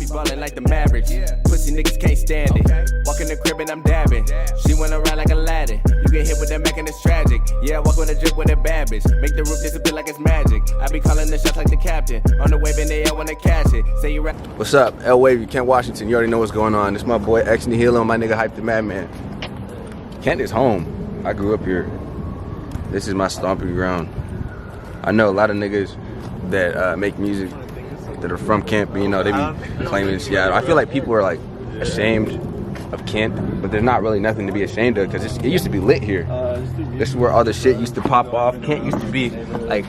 me ballin' like the Mavericks. Pussy niggas can't stand it. Walk in the crib and I'm dabbing. She wanna ride like Aladdin. You get hit with that Mac and it's tragic. Yeah, I walk on the drip with a bad bitch. Make the roof disappear like it's magic. I be calling the shots like the captain. On the wave in the air wanna catch it. Say you rap. What's up? Ell Wavy, Kent, Washington. You already know what's going on. It's my boy X Nihilo, my nigga Hype the Madman. Kent is home. I grew up here. This is my stomping ground. I know a lot of niggas that make music that are from Kent, but you know, they be claiming Seattle. I feel like people are like ashamed of Kent, but there's not really nothing to be ashamed of because it used to be lit here. This is where all the shit used to pop off. Kent used to be like,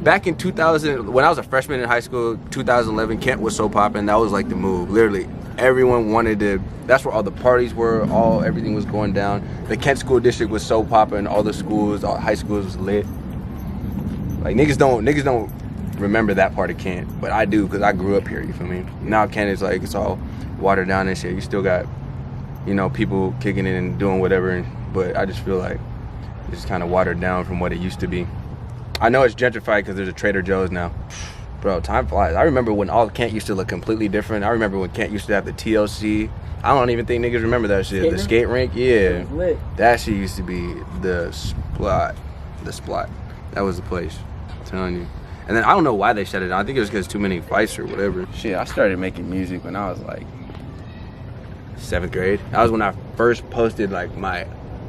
back in 2000, when I was a freshman in high school, 2011, Kent was so popping. That was like the move. Literally, everyone wanted to. That's where all the parties were. Everything was going down. The Kent school district was so popping. All the schools, all high schools was lit. Like niggas don't remember that part of Kent, but I do because I grew up here. You feel me? Now Kent is like it's all watered down and shit. You still got, you know, people kicking in and doing whatever, but I just feel like it's kind of watered down from what it used to be. I know it's gentrified because there's a Trader Joe's now. Bro, time flies. I remember when all Kent used to look completely different. I remember when Kent used to have the TLC. I don't even think niggas remember that shit. The skate rink, yeah. That shit used to be the spot. The spot. That was the place. I'm telling you. And then I don't know why they shut it down. I think it was because too many fights or whatever. Shit, I started making music when I was like 7th grade. That was when I first posted like my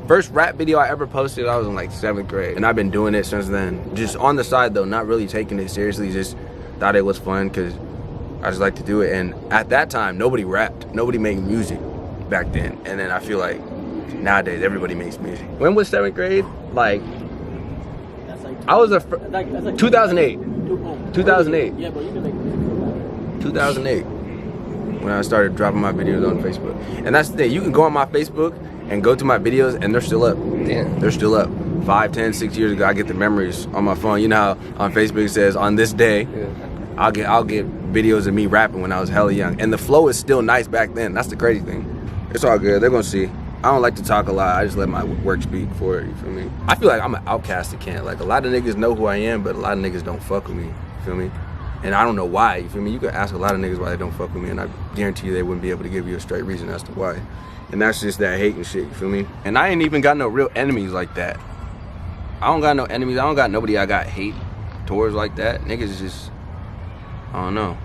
first rap video I ever posted. I was in like 7th grade. And I've been doing it since then. Just on the side though, not really taking it seriously. Just thought it was fun because I just like to do it. And at that time, nobody rapped. Nobody made music back then. And then I feel like nowadays everybody makes music. When was 7th grade? Like, I was 2008. 2008. Yeah, but you can make 2008. When I started dropping my videos on Facebook. And that's the thing, you can go on my Facebook and go to my videos and they're still up. Damn. They're still up. 5, 10, 6 years ago, I get the memories on my phone. You know how on Facebook it says, on this day, I'll get videos of me rapping when I was hella young. And the flow is still nice back then. That's the crazy thing. It's all good, they're gonna see. I don't like to talk a lot, I just let my work speak for it, you feel me? I feel like I'm an outcast in Kent. Like a lot of niggas know who I am, but a lot of niggas don't fuck with me, you feel me? And I don't know why, you feel me? You could ask a lot of niggas why they don't fuck with me and I guarantee you they wouldn't be able to give you a straight reason as to why. And that's just that hate and shit, you feel me? And I ain't even got no real enemies like that. I don't got no enemies, I don't got nobody I got hate towards like that. Niggas is just, I don't know.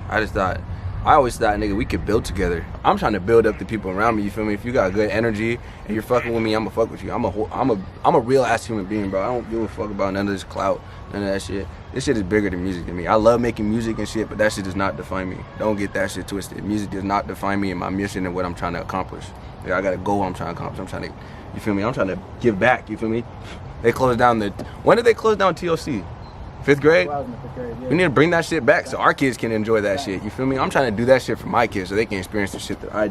I always thought, nigga, we could build together. I'm trying to build up the people around me, you feel me? If you got good energy and you're fucking with me, I'ma fuck with you. I'm a real ass human being, bro. I don't give a fuck about none of this clout, none of that shit. This shit is bigger than music to me. I love making music and shit, but that shit does not define me. Don't get that shit twisted. Music does not define me and my mission and what I'm trying to accomplish. Yeah, I got a goal I'm trying to accomplish. I'm trying to, you feel me? I'm trying to give back, you feel me? They closed down when did they close down TLC? 5th grade? We need to bring that shit back so our kids can enjoy that shit, you feel me? I'm trying to do that shit for my kids so they can experience the shit that I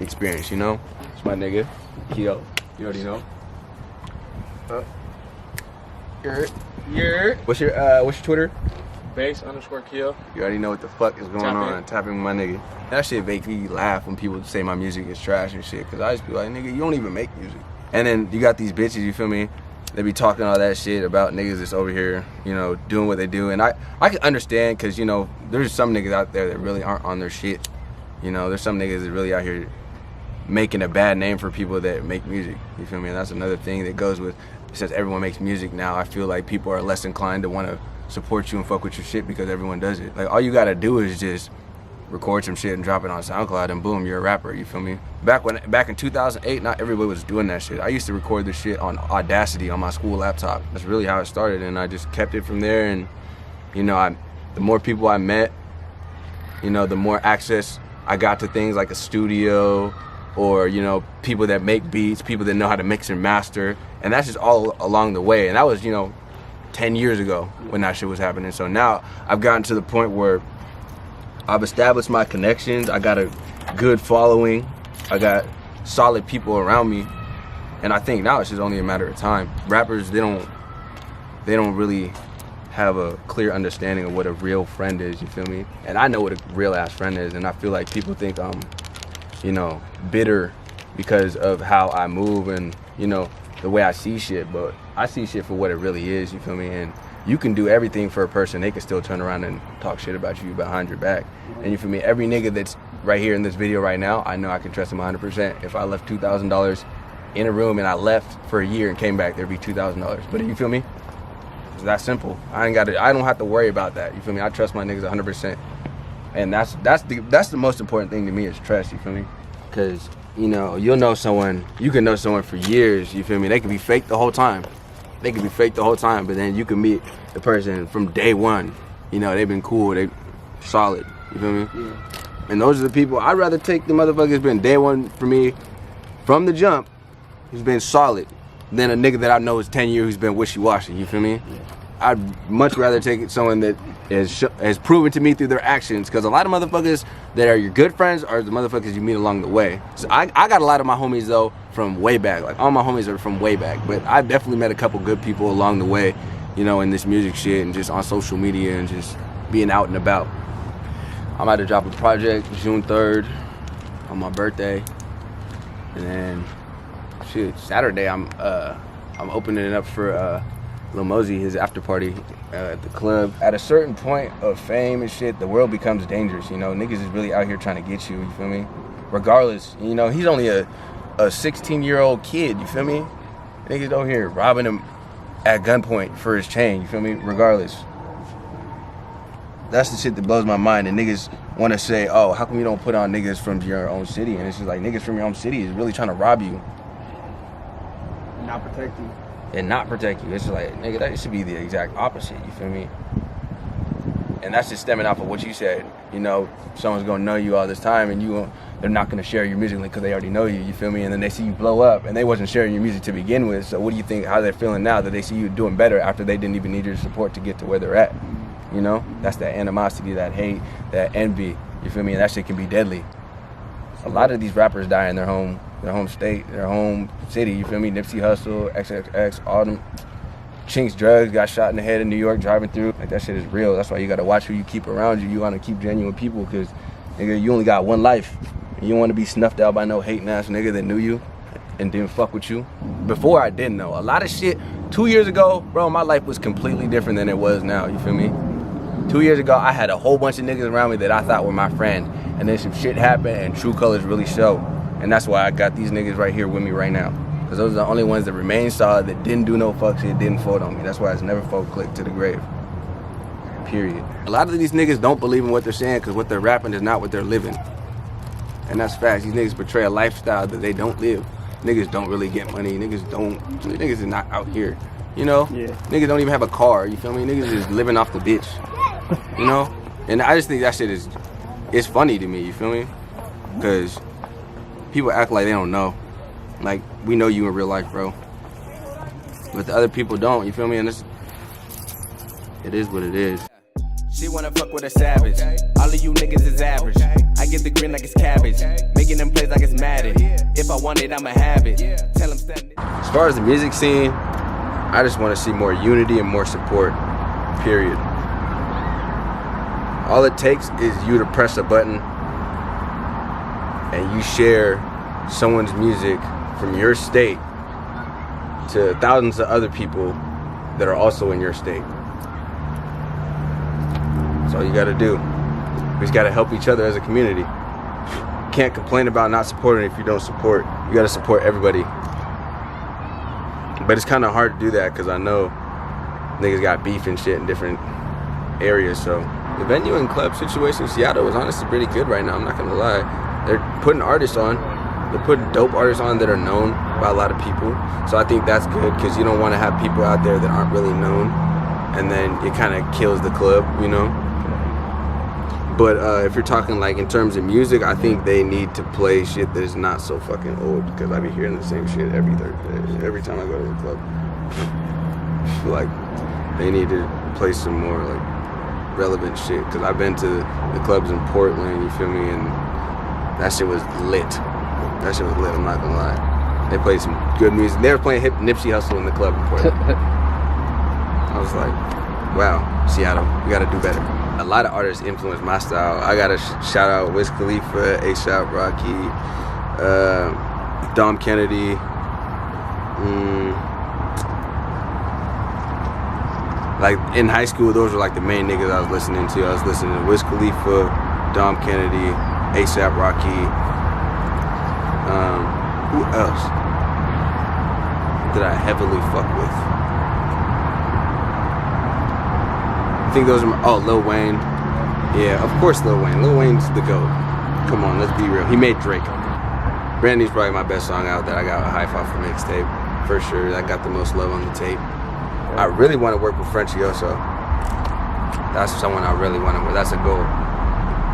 experienced, you know? It's my nigga, Keto. You already know. What's your Twitter? base_kill. You already know what the fuck is going on. Tapping with my nigga. That shit make me laugh when people say my music is trash and shit, cause I just be like, nigga, you don't even make music. And then you got these bitches, you feel me? They be talking all that shit about niggas that's over here, you know, doing what they do. And I can understand, cause you know, there's some niggas out there that really aren't on their shit. You know, there's some niggas that really out here making a bad name for people that make music. You feel me? And that's another thing that goes with, since everyone makes music now, I feel like people are less inclined to want to support you and fuck with your shit because everyone does it. Like all you gotta do is just record some shit and drop it on SoundCloud and boom, you're a rapper, you feel me? Back in 2008, not everybody was doing that shit. I used to record this shit on Audacity on my school laptop. That's really how it started, and I just kept it from there. And you know, the more people I met, you know, the more access I got to things like a studio, or you know, people that make beats, people that know how to mix and master, and that's just all along the way. And that was, you know, 10 years ago when that shit was happening. So now I've gotten to the point where I've established my connections, I got a good following, I got solid people around me, and I think now it's just only a matter of time. Rappers, they don't really have a clear understanding of what a real friend is, you feel me? And I know what a real ass friend is, and I feel like people think I'm, you know, bitter because of how I move and, you know, the way I see shit, but I see shit for what it really is, you feel me? And you can do everything for a person, they can still turn around and talk shit about you behind your back. And you feel me? Every nigga that's right here in this video right now, I know I can trust him 100%. If I left $2,000 in a room and I left for a year and came back, there'd be $2,000. But you feel me? It's that simple. I don't have to worry about that. You feel me? I trust my niggas 100%. And that's the most important thing to me is trust, you feel me? Cause you know, you can know someone for years, you feel me? They can be fake the whole time. But then you can meet the person from day one. You know, they've been cool, they solid, you feel me? Yeah. And those are the people, I'd rather take the motherfucker who's been day one for me from the jump, who's been solid, than a nigga that I know is 10 years who's been wishy-washy, you feel me? Yeah. I'd much rather take someone that has proven to me through their actions, because a lot of motherfuckers that are your good friends are the motherfuckers you meet along the way. So I got a lot of my homies though from way back, like all my homies are from way back, but I've definitely met a couple good people along the way, you know, in this music shit and just on social media and just being out and about. I'm about to drop a project June 3rd on my birthday, and then shit, Saturday I'm opening it up for Lil Mosey, his after party at the club. At a certain point of fame and shit, the world becomes dangerous, you know? Niggas is really out here trying to get you feel me? Regardless, you know, he's only a 16-year-old kid, you feel me? Niggas over here robbing him at gunpoint for his chain, you feel me? Regardless. That's the shit that blows my mind, and niggas want to say, oh, how come you don't put on niggas from your own city? And it's just like, niggas from your own city is really trying to rob you. Not protect you. And not protect you. It's like, nigga, that should be the exact opposite, you feel me? And that's just stemming off of what you said. You know, someone's gonna know you all this time and they're not gonna share your music because they already know you feel me? And then they see you blow up and they wasn't sharing your music to begin with. So what do you think, how they're feeling now that they see you doing better after they didn't even need your support to get to where they're at? You know, that's that animosity, that hate, that envy, you feel me? And that shit can be deadly. A lot of these rappers die in their home state, their home city, you feel me? Nipsey Hussle, XXX, all them Chinks drugs, got shot in the head in New York driving through. Like, that shit is real. That's why you gotta watch who you keep around you. You wanna keep genuine people, because nigga, you only got one life. You don't wanna be snuffed out by no hating ass nigga that knew you and didn't fuck with you. Before, I didn't know. A lot of shit, 2 years ago, bro, my life was completely different than it was now, you feel me? 2 years ago, I had a whole bunch of niggas around me that I thought were my friend, and then some shit happened and true colors really show. And that's why I got these niggas right here with me right now. Because those are the only ones that remain solid, that didn't do no fuck shit, didn't fold on me. That's why it's never fold click to the grave. Period. A lot of these niggas don't believe in what they're saying because what they're rapping is not what they're living. And that's facts. These niggas portray a lifestyle that they don't live. Niggas don't really get money. Niggas is not out here. You know? Yeah. Niggas don't even have a car, you feel me? Niggas is living off the bitch. You know? And I just think that shit it's funny to me, you feel me? Because people act like they don't know. Like, we know you in real life, bro. But the other people don't, you feel me? And it is what it is. She wanna fuck with a savage. All of you niggas is average. I get the grin like it's cabbage. Making them plays like it's Madden. If I want it, I'ma have it. Tell them stand it. As far as the music scene, I just want to see more unity and more support. Period. All it takes is you to press a button and you share someone's music from your state to thousands of other people that are also in your state. That's all you gotta do. We just gotta help each other as a community. You can't complain about not supporting if you don't support. You gotta support everybody. But it's kind of hard to do that because I know niggas got beef and shit in different areas. So the venue and club situation in Seattle is honestly pretty good right now, I'm not gonna lie. They're putting artists on. They're putting dope artists on that are known by a lot of people. So I think that's good because you don't want to have people out there that aren't really known, and then it kind of kills the club, you know? But if you're talking like in terms of music, I think they need to play shit that is not so fucking old, because I be hearing the same shit every time I go to the club. Like, they need to play some more like relevant shit, because I've been to the clubs in Portland, you feel me, and that shit was lit. That shit was lit, I'm not gonna lie. They played some good music. They were playing Nipsey Hussle in the club in Portland. I was like, wow, Seattle, we gotta do better. A lot of artists influenced my style. I gotta shout out Wiz Khalifa, A$AP Rocky, Dom Kennedy. Like in high school, those were like the main niggas I was listening to. I was listening to Wiz Khalifa, Dom Kennedy, A$AP Rocky. Who else did I heavily fuck with? I think those are Lil Wayne. Yeah, of course Lil Wayne. Lil Wayne's the GOAT. Come on, let's be real. He made Drake. Brandy's probably my best song out that I got a high five for mixtape. For sure, that got the most love on the tape. I really want to work with Frenchie also. That's someone I really want to work. That's a goal.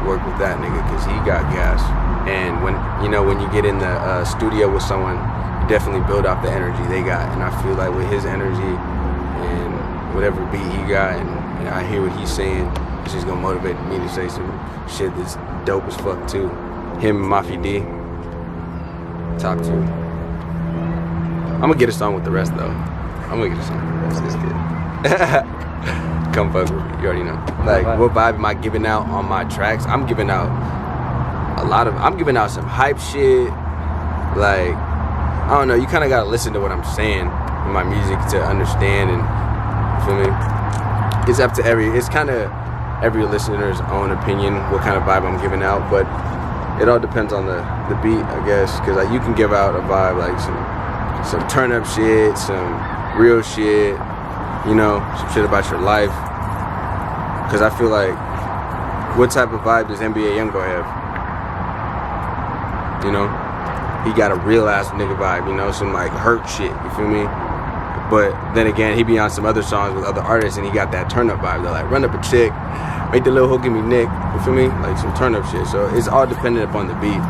Work with that nigga because he got gas. And when you get in the studio with someone, you definitely build off the energy they got. And I feel like with his energy and whatever beat he got, and I hear what he's saying, it's just gonna motivate me to say some shit that's dope as fuck too. Him and Mafia D, top 2. I'm gonna get a song with the rest though. I'm gonna get a song with the rest. This kid. Come fuck with me. You already know. Like, what vibe am I giving out on my tracks? I'm giving out some hype shit. Like, I don't know. You kind of gotta listen to what I'm saying in my music to understand. And you feel me? It's up to it's kind of every listener's own opinion what kind of vibe I'm giving out. But it all depends on the beat, I guess. Because you can give out a vibe like some turn up shit, some real shit, some shit about your life. Cause I feel like, what type of vibe does NBA Youngboy have? He got a real ass nigga vibe, some like hurt shit, you feel me? But then again, he be on some other songs with other artists and he got that turn up vibe. They're like, run up a chick, make the little hook give me nick, you feel me? Like some turn up shit. So it's all dependent upon the beat.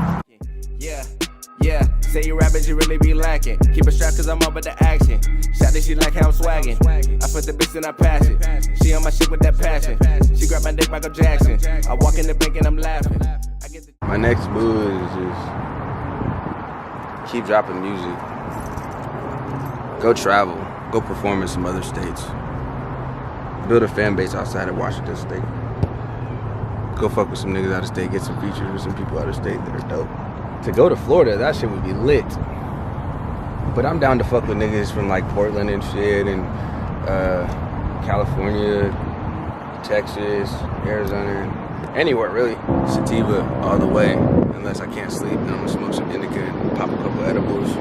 Yeah, say you rapping, you really be lacking. Keep it strapped cause I'm up with the action. Shot this, she like how I'm swagging. I put the bitch and I pass it. She on my shit with that passion. She grab my dick, Michael Jackson. I walk in the bank and I'm laughing. My next move is just keep dropping music. Go travel. Go perform in some other states. Build a fan base outside of Washington State. Go fuck with some niggas out of state. Get some features with some people out of state that are dope. To go to Florida, that shit would be lit. But I'm down to fuck with niggas from like Portland and shit, and California, Texas, Arizona, anywhere really. Sativa all the way, unless I can't sleep, then I'm gonna smoke some indica and pop a couple edibles,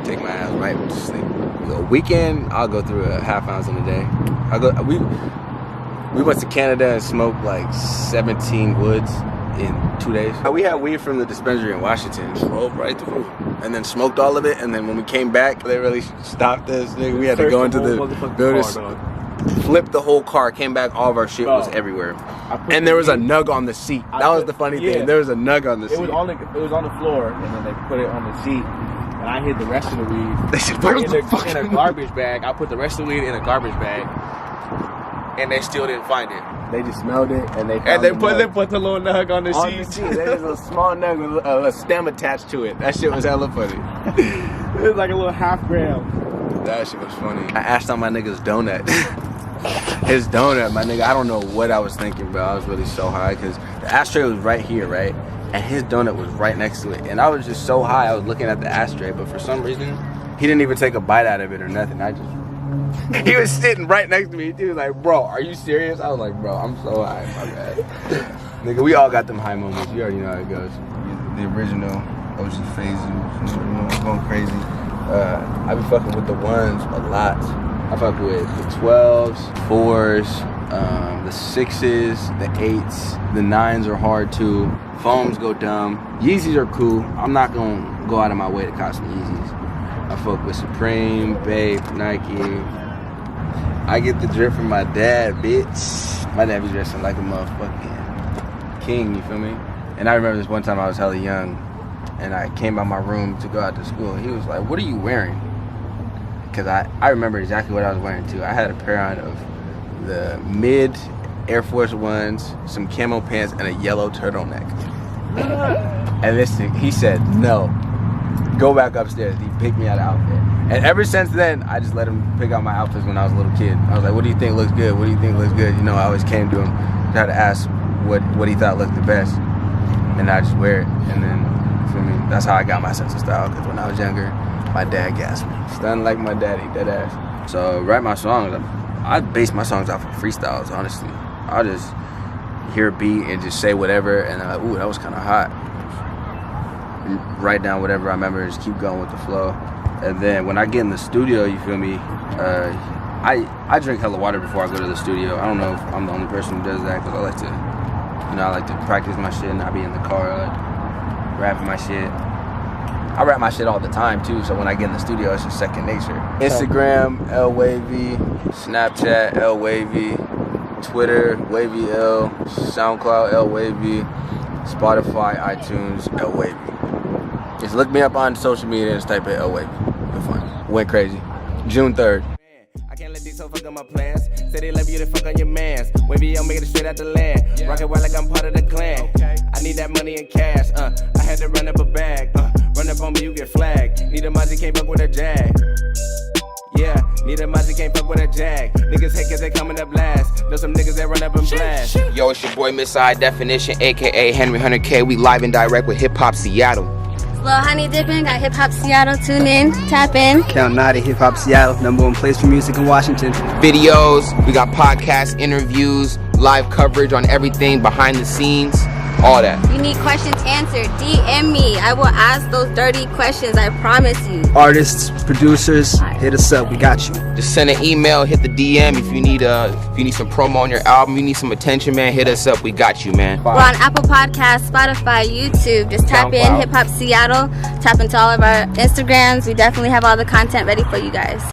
take my ass right to sleep. A weekend, I'll go through a half ounce in a day. We went to Canada and smoked like 17 woods in 2 days. We had weed from the dispensary in Washington, drove right through, and then smoked all of it. And then when we came back, they really stopped us. Nigga. We had to go into the building, flip the whole car, came back, all of our shit was everywhere. And there was a nug on the seat. That was the funny thing. There was a nug on the seat. It was on the floor, and then they put it on the seat. And I hid the rest of the weed They said, in a garbage bag. I put the rest of the weed in a garbage bag, and they still didn't find it. They just smelled it, and they put the little nug on the seat. There's a small nug with a stem attached to it. That shit was hella funny. It was like a little half gram. That shit was funny. I asked on my nigga's donut. His donut, my nigga, I don't know what I was thinking, bro. I was really so high because the ashtray was right here, right? And his donut was right next to it. And I was just so high, I was looking at the ashtray, but for some reason, he didn't even take a bite out of it or nothing. He was sitting right next to me. He was like, bro, are you serious? I was like, bro, I'm so high, my bad. Nigga, we all got them high moments. You already know how it goes. The original OG phases, going crazy. I be fucking with the ones a lot. I fuck with the 12s, 4s, the 6s, the 8s, the 9s are hard too. Foams go dumb. Yeezys are cool. I'm not gonna go out of my way to cop some Yeezys. I fuck with Supreme, Bape, Nike. I get the drip from my dad, bitch. My dad be dressing like a motherfucking king, you feel me? And I remember this one time I was hella young, and I came out my room to go out to school. He was like, what are you wearing? Because I remember exactly what I was wearing too. I had a pair on of the mid Air Force Ones, some camo pants, and a yellow turtleneck. And he said, no, go back upstairs. He picked me out of outfit. And ever since then, I just let him pick out my outfits when I was a little kid. I was like, what do you think looks good? What do you think looks good? I always came to him, tried to ask what he thought looked the best. And I just wear it. And then, for me, that's how I got my sense of style. Because when I was younger, my dad gassed me. Stunned like my daddy, dead ass. So, write my songs. I base my songs off of freestyles, honestly. I'll just hear a beat and just say whatever, and I'm like, ooh, that was kind of hot. And write down whatever I remember, just keep going with the flow. And then when I get in the studio, you feel me, I drink hella water before I go to the studio. I don't know if I'm the only person who does that, because I like to, you know, I like to practice my shit and I be in the car like rapping my shit. I rap my shit all the time too, so when I get in the studio, it's just second nature. Instagram, Ell Wavy, Snapchat, Ell Wavy, Twitter, Wavy L, SoundCloud, Ell Wavy, Spotify, iTunes, Ell Wavy. Just look me up on social media and just type in Ell Wavy. You'll find me. Went crazy. June 3rd. I can't let these hoes fuck up my plans. Say they love you to fuck on your mans. Wavy, I'll make it straight out the land. Rockin' wild like I'm part of the clan. I need that money in cash. I had to run up a bag. Run up on me, you get flagged. Need a Mozzie, can't fuck with a jag. Yeah, need a Mozzie, can't fuck with a jag. Niggas hate cause they coming up last. Know some niggas that run up and blast. Yo, it's your boy Miss High Definition, aka Henry 100K. We live and direct with Hip Hop Seattle. Little Honey Dippin', got Hip Hop Seattle, tune in, tap in. Count Naughty, Hip Hop Seattle, #1 place for music in Washington. Videos, we got podcasts, interviews, live coverage on everything behind the scenes, all that. You need questions answered, DM me. I will ask those dirty questions, I promise you. Artists, producers, hit us up, we got you. Just send an email, hit the DM if you need some promo on your album, you need some attention, man, hit us up, we got you, man. We're on Apple Podcasts, Spotify, YouTube. Just tap in, Hip Hop Seattle. Tap into all of our Instagrams. We definitely have all the content ready for you guys.